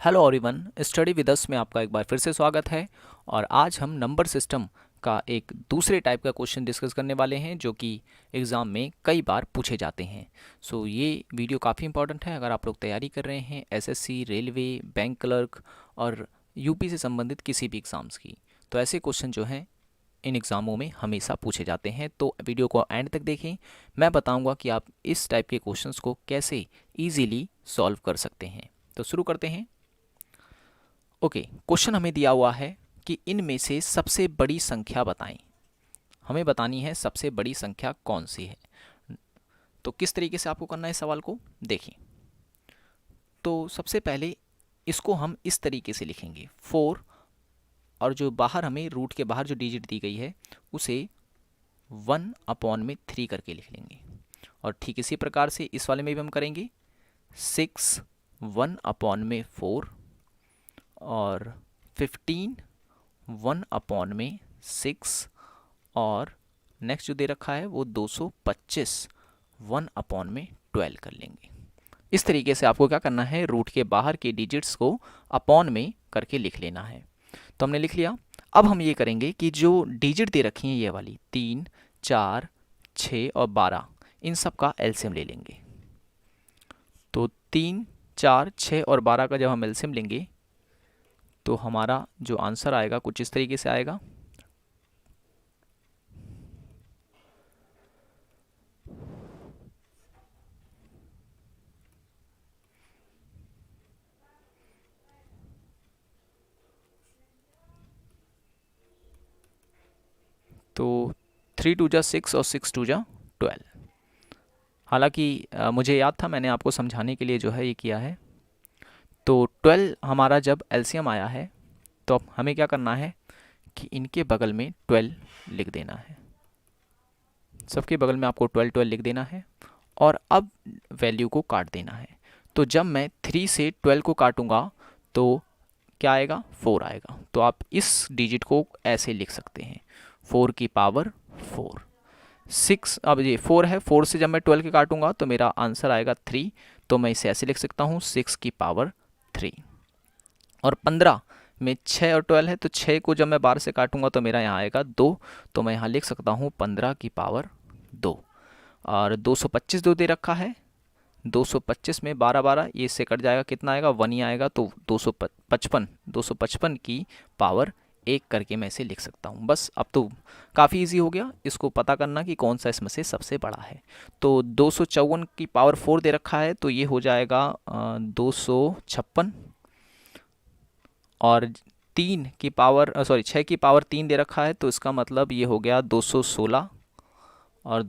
Hello everyone, study with us में आपका एक बार फिर से स्वागत है। और आज हम नंबर सिस्टम का एक दूसरे टाइप का क्वेश्चन डिस्कस करने वाले हैं जो कि एग्ज़ाम में कई बार पूछे जाते हैं। ये वीडियो काफ़ी इंपॉर्टेंट है अगर आप लोग तैयारी कर रहे हैं एसएससी, रेलवे, बैंक क्लर्क और यूपी से संबंधित किसी भी एग्ज़ाम्स की। तो ऐसे क्वेश्चन जो हैं इन एग्ज़ामों में हमेशा पूछे जाते हैं। तो वीडियो को एंड तक देखें, मैं बताऊँगा कि आप इस टाइप के क्वेश्चंस को कैसे ईजीली सॉल्व कर सकते हैं। तो शुरू करते हैं। ओके, क्वेश्चन हमें दिया हुआ है कि इनमें से सबसे बड़ी संख्या बताएं। हमें बतानी है सबसे बड़ी संख्या कौन सी है। तो किस तरीके से आपको करना है सवाल को देखिए। तो सबसे पहले इसको हम इस तरीके से लिखेंगे 4, और जो बाहर हमें रूट के बाहर जो डिजिट दी गई है उसे 1/3 करके लिख लेंगे। और ठीक इसी प्रकार से इस वाले में भी हम करेंगे 6 1/4 और 15 1/6 और नेक्स्ट जो दे रखा है वो 225 1/12 कर लेंगे। इस तरीके से आपको क्या करना है, रूट के बाहर के डिजिट्स को अपॉन में करके लिख लेना है। तो हमने लिख लिया। अब हम ये करेंगे कि जो डिजिट दे रखी हैं ये वाली 3, 4, 6 और 12, इन सब का एलसीएम ले लेंगे। तो 3, 4, 6 और 12 का जब हम एलसीएम लेंगे तो हमारा जो आंसर आएगा कुछ इस तरीके से आएगा। तो 3 2 जा 6 और 6 2 जा 12। हालांकि मुझे याद था, मैंने आपको समझाने के लिए जो है ये किया है। तो 12 हमारा जब एलसीएम आया है तो अब हमें क्या करना है कि इनके बगल में 12 लिख देना है। सबके बगल में आपको 12 12 लिख देना है और अब वैल्यू को काट देना है। तो जब मैं 3 से 12 को काटूंगा तो क्या आएगा, 4 आएगा। तो आप इस डिजिट को ऐसे लिख सकते हैं 4 की पावर 4। 6, अब ये 4 है, 4 से जब मैं 12 के काटूंगा तो मेरा आंसर आएगा 3। तो मैं इसे ऐसे लिख सकता हूँ 6 की पावर 3। और 15 में 6 और 12 है, तो 6 को जब मैं 12 से काटूंगा तो मेरा यहाँ आएगा 2। तो मैं यहाँ लिख सकता हूँ 15 की पावर 2। और 225 दे रखा है, 225 में 12 12 ये इससे कट जाएगा, कितना आएगा, 1 ही आएगा। तो 255 की पावर 1 करके मैं इसे लिख सकता हूँ। बस अब तो काफ़ी इजी हो गया इसको पता करना कि कौन सा इसमें से सबसे बड़ा है। तो 254 की पावर 4 दे रखा है, तो ये हो जाएगा 256। और 3 की पावर 6 की पावर 3 दे रखा है, तो इसका मतलब ये हो गया 216। और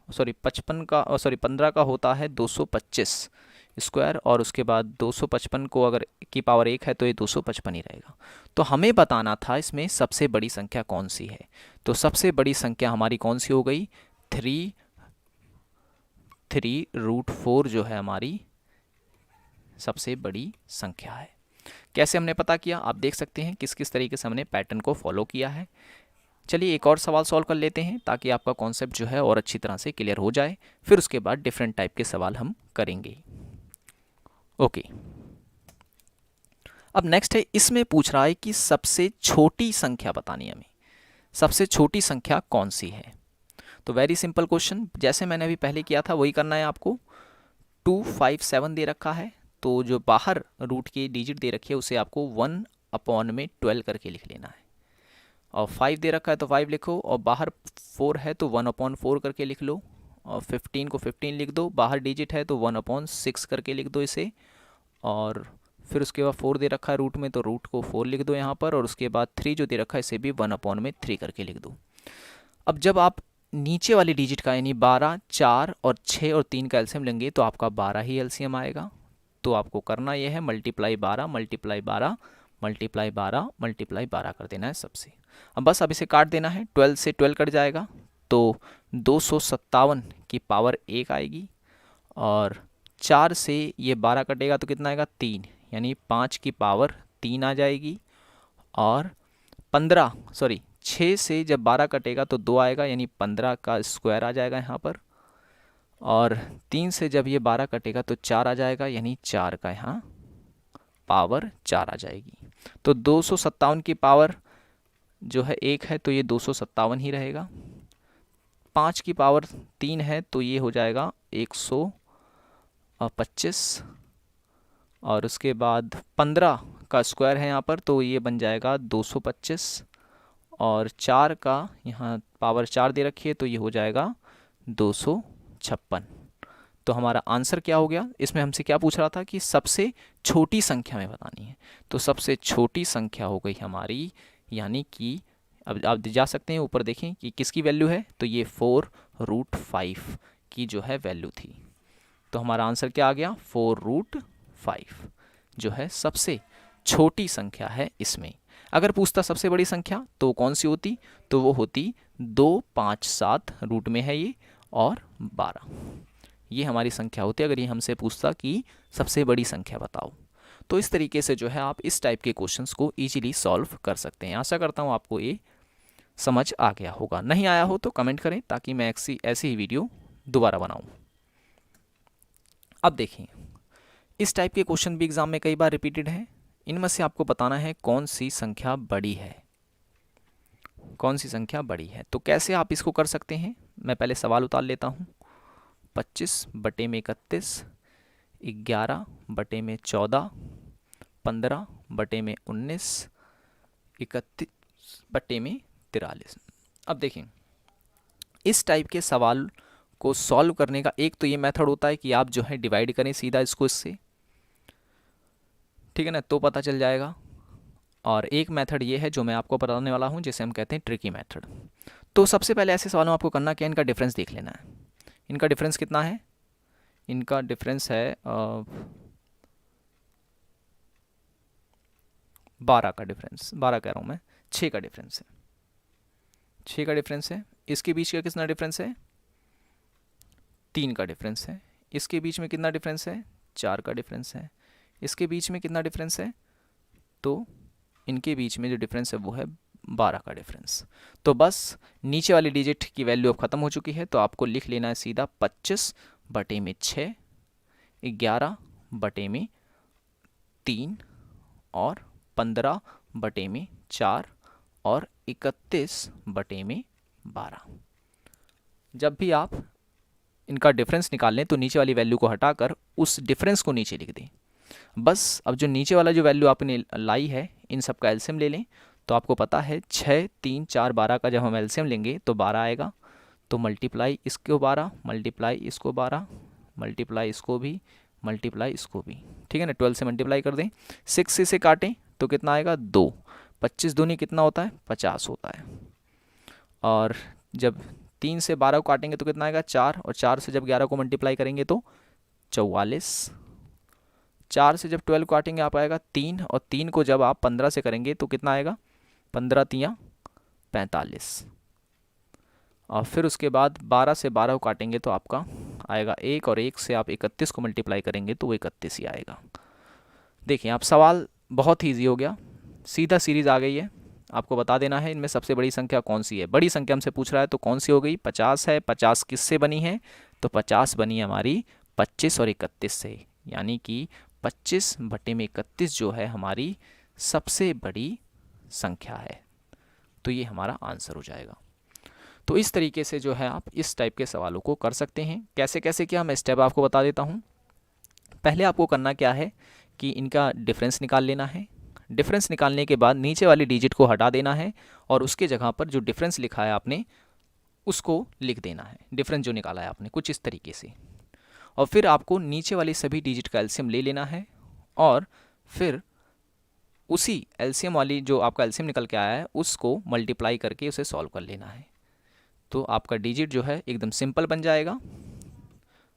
15 का होता है 225 स्क्वायर, और उसके बाद 255 को अगर की पावर 1 है तो ये 255 ही रहेगा। तो हमें बताना था इसमें सबसे बड़ी संख्या कौन सी है। तो सबसे बड़ी संख्या हमारी कौन सी हो गई, 3√4 जो है हमारी सबसे बड़ी संख्या है। कैसे हमने पता किया, आप देख सकते हैं किस किस तरीके से हमने पैटर्न को फॉलो किया है। चलिए एक और सवाल सॉल्व कर लेते हैं ताकि आपका कॉन्सेप्ट जो है और अच्छी तरह से क्लियर हो जाए। फिर उसके बाद डिफरेंट टाइप के सवाल हम करेंगे। ओके, अब नेक्स्ट है, इसमें पूछ रहा है कि सबसे छोटी संख्या बतानी है हमें। सबसे छोटी संख्या कौन सी है। तो वेरी सिंपल क्वेश्चन, जैसे मैंने अभी पहले किया था वही करना है आपको। 257 दे रखा है, तो जो बाहर रूट की डिजिट दे रखी है उसे आपको 1/12 करके लिख लेना है। और 5 दे रखा है तो 5 लिखो, और बाहर 4 है तो 1/4 करके लिख लो। और 15 को 15 लिख दो, बाहर डिजिट है तो 1/6 करके लिख दो इसे। और फिर उसके बाद 4 दे रखा है रूट में, तो रूट को 4 लिख दो यहाँ पर। और उसके बाद 3 जो दे रखा है इसे भी 1/3 करके लिख दो। अब जब आप नीचे वाली डिजिट का यानी 12, 4 और 6 और 3 का एलसीएम लेंगे तो आपका 12 ही एलसीएम आएगा। तो आपको करना यह है मल्टीप्लाई 12 मल्टीप्लाई 12 मल्टीप्लाई 12 मल्टीप्लाई 12 कर देना है सबसे। अब इसे काट देना है, 12 से 12 कट जाएगा तो 257 की पावर 1 आएगी। और 4 से ये 12 कटेगा तो कितना आएगा, 3, यानी 5 की पावर 3 आ जाएगी। और 6 से जब 12 कटेगा तो 2 आएगा, यानी 15 का स्क्वायर आ जाएगा यहाँ पर। और 3 से जब ये 12 कटेगा तो 4 आ जाएगा, यानी 4 का यहाँ पावर 4 आ जाएगी। तो 257 की पावर जो है 1 है तो ये 257 ही रहेगा। 5 की पावर 3 है तो ये हो जाएगा 125, और उसके बाद 15 का स्क्वायर है यहाँ पर तो ये बन जाएगा 225, और 4 का यहाँ पावर 4 दे रखी है तो ये हो जाएगा 256। तो हमारा आंसर क्या हो गया? इसमें हमसे क्या पूछ रहा था कि सबसे छोटी संख्या में बतानी है, तो सबसे छोटी संख्या हो गई हमारी, यानी कि अब आप जा सकते हैं ऊपर देखें कि किसकी वैल्यू है, तो ये 4√5 की जो है वैल्यू थी। तो हमारा आंसर क्या आ गया? 4√5 जो है सबसे छोटी संख्या है इसमें। अगर पूछता सबसे बड़ी संख्या तो कौन सी होती, तो वो होती 2, 5, 7 रूट में है ये, और 12। ये हमारी संख्या होती है अगर ये हमसे पूछता कि सबसे बड़ी संख्या बताओ। तो इस तरीके से जो है आप इस टाइप के क्वेश्चंस को इजीली सॉल्व कर सकते हैं। आशा करता हूँ आपको ये समझ आ गया होगा। नहीं आया हो तो कमेंट करें ताकि मैं ऐसी ही वीडियो दोबारा बनाऊं। अब देखें, इस टाइप के क्वेश्चन भी एग्जाम में कई बार रिपीटेड हैं। इनमें से आपको बताना है कौन सी संख्या बड़ी है, कौन सी संख्या बड़ी है। तो कैसे आप इसको कर सकते हैं, मैं पहले सवाल उतार लेता हूँ। 25/31, 11/14, 15/19, 31/43। अब देखें, इस टाइप के सवाल को सॉल्व करने का एक तो ये मेथड होता है कि आप जो है डिवाइड करें सीधा इसको इससे, ठीक है ना, तो पता चल जाएगा। और एक मेथड ये है जो मैं आपको बताने वाला हूँ, जिसे हम कहते हैं ट्रिकी मेथड। तो सबसे पहले ऐसे सवालों में आपको करना क्या, इनका डिफरेंस देख लेना है। इनका डिफरेंस कितना है? इनका डिफरेंस है 12 का डिफरेंस, 12 कह रहा हूँ मैं, 6 का डिफरेंस है, 6 का डिफरेंस है। इसके बीच का कितना डिफरेंस है? 3 का डिफरेंस है। इसके बीच में कितना डिफरेंस है? 4 का डिफरेंस है। इसके बीच में कितना डिफरेंस है? तो इनके बीच में जो डिफरेंस है वो है 12 का डिफरेंस। तो बस नीचे वाली डिजिट की वैल्यू अब ख़त्म हो चुकी है, तो आपको लिख लेना है सीधा 25/6, 11/3 और 15/4 और 31/12। जब भी आप इनका डिफरेंस निकाल लें तो नीचे वाली वैल्यू को हटाकर उस डिफरेंस को नीचे लिख दें। बस अब जो नीचे वाला जो वैल्यू आपने लाई है इन सब का एलसीएम ले लें। तो आपको पता है 6, 3, 4, 12 का जब हम एलसीएम लेंगे तो 12 आएगा। तो मल्टीप्लाई इसको 12, मल्टीप्लाई इसको 12, मल्टीप्लाई इसको भी, मल्टीप्लाई इसको भी, ठीक है ना। 12 से मल्टीप्लाई कर दें, 6 से इसे काटें तो कितना आएगा? 2। 25 दूनी कितना होता है? 50 होता है। और जब 3 से 12 को काटेंगे तो कितना आएगा? 4, और 4 से जब 11 को मल्टीप्लाई करेंगे तो 44। 4 से जब 12 को काटेंगे आप आएगा 3, और 3 को जब आप 15 से करेंगे तो कितना आएगा? 15 तियाँ 45। और फिर उसके बाद 12 से 12 को काटेंगे तो आपका आएगा 1, और 1 से आप 31 को मल्टीप्लाई करेंगे तो वो 31 ही आएगा। देखिए आप सवाल बहुत ही ईजी हो गया, सीधा सीरीज आ गई है। आपको बता देना है इनमें सबसे बड़ी संख्या कौन सी है। बड़ी संख्या हमसे पूछ रहा है तो कौन सी हो गई? 50 है। 50 किससे बनी है? तो 50 बनी हमारी 25 और 31 से, यानी कि 25/31 जो है हमारी सबसे बड़ी संख्या है। तो ये हमारा आंसर हो जाएगा। तो इस तरीके से जो है आप इस टाइप के सवालों को कर सकते हैं। कैसे कैसे क्या, मैं स्टेप आपको बता देता हूँ। पहले आपको करना क्या है कि इनका डिफरेंस निकाल लेना है। डिफरेंस निकालने के बाद नीचे वाली डिजिट को हटा देना है और उसके जगह पर जो डिफरेंस लिखा है आपने उसको लिख देना है, डिफरेंस जो निकाला है आपने, कुछ इस तरीके से। और फिर आपको नीचे वाली सभी डिजिट का एलसीएम ले लेना है और फिर उसी एलसीएम वाली जो आपका एलसीएम निकल के आया है उसको मल्टीप्लाई करके उसे सॉल्व कर लेना है। तो आपका डिजिट जो है एकदम सिंपल बन जाएगा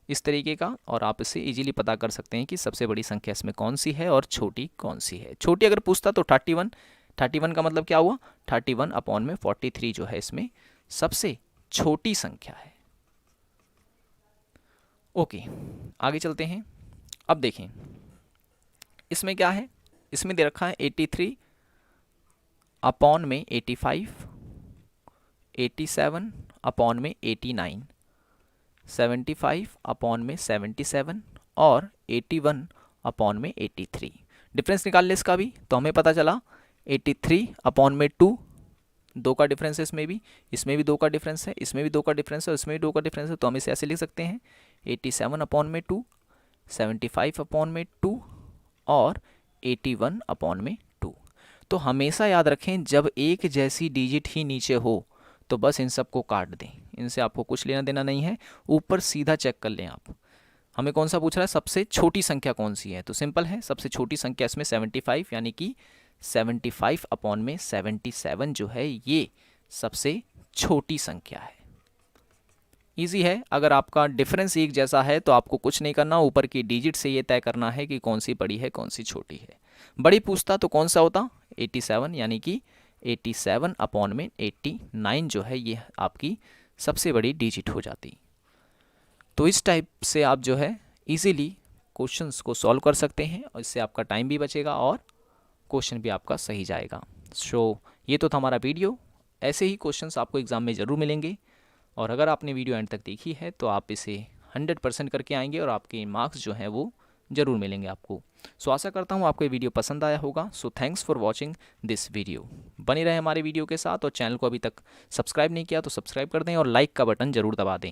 इस तरीके का, और आप इसे इजीली पता कर सकते हैं कि सबसे बड़ी संख्या इसमें कौन सी है और छोटी कौन सी है। छोटी अगर पूछता तो 31, 31 का मतलब क्या हुआ? 31/43 जो है इसमें सबसे छोटी संख्या है। ओके, आगे चलते हैं। अब देखें इसमें क्या है, इसमें दे रखा है 83/85, 87/89, 75/77 और 81/83। डिफरेंस निकाल ले इसका भी, तो हमें पता चला 83 अपॉन में 2, 2 का डिफरेंस है इसमें भी 2 का डिफरेंस है, इसमें भी 2 का डिफरेंस है और इसमें भी 2 का डिफरेंस है, तो हम इसे ऐसे लिख सकते हैं 87 अपॉन में 2, 75 अपॉन में 2 और 81 अपॉन में 2। तो हमेशा याद रखें जब एक जैसी डिजिट ही नीचे हो तो बस इन सब को काट दें, इनसे आपको कुछ लेना देना नहीं है। ऊपर सीधा चेक कर लें आप, हमें कौन सा पूछ रहा है, सबसे छोटी संख्या कौन सी है, तो सिंपल है, सबसे छोटी संख्या इसमें 75 यानी कि 75 अपॉन में 77 जो है ये सबसे छोटी संख्या है। इजी है। अगर आपका डिफरेंस एक जैसा है तो आपको कुछ नहीं करना, ऊपर की डिजिट से ये तय करना है कि कौन सी बड़ी है कौन सी छोटी है। बड़ी पूछता तो कौन सा होता, 87 यानी कि 87 अपॉन में 89 जो है ये आपकी सबसे बड़ी डिजिट हो जाती। तो इस टाइप से आप जो है इजीली क्वेश्चंस को सॉल्व कर सकते हैं और इससे आपका टाइम भी बचेगा और क्वेश्चन भी आपका सही जाएगा। ये तो था हमारा वीडियो। ऐसे ही क्वेश्चंस आपको एग्ज़ाम में ज़रूर मिलेंगे और अगर आपने वीडियो एंड तक देखी है तो आप इसे 100% करके आएंगे और आपके मार्क्स जो हैं वो ज़रूर मिलेंगे आपको। आशा करता हूँ आपको ये वीडियो पसंद आया होगा। Thanks for watching this video. बने रहे हमारे वीडियो के साथ और चैनल को अभी तक सब्सक्राइब नहीं किया तो सब्सक्राइब कर दें और लाइक का बटन ज़रूर दबा दें।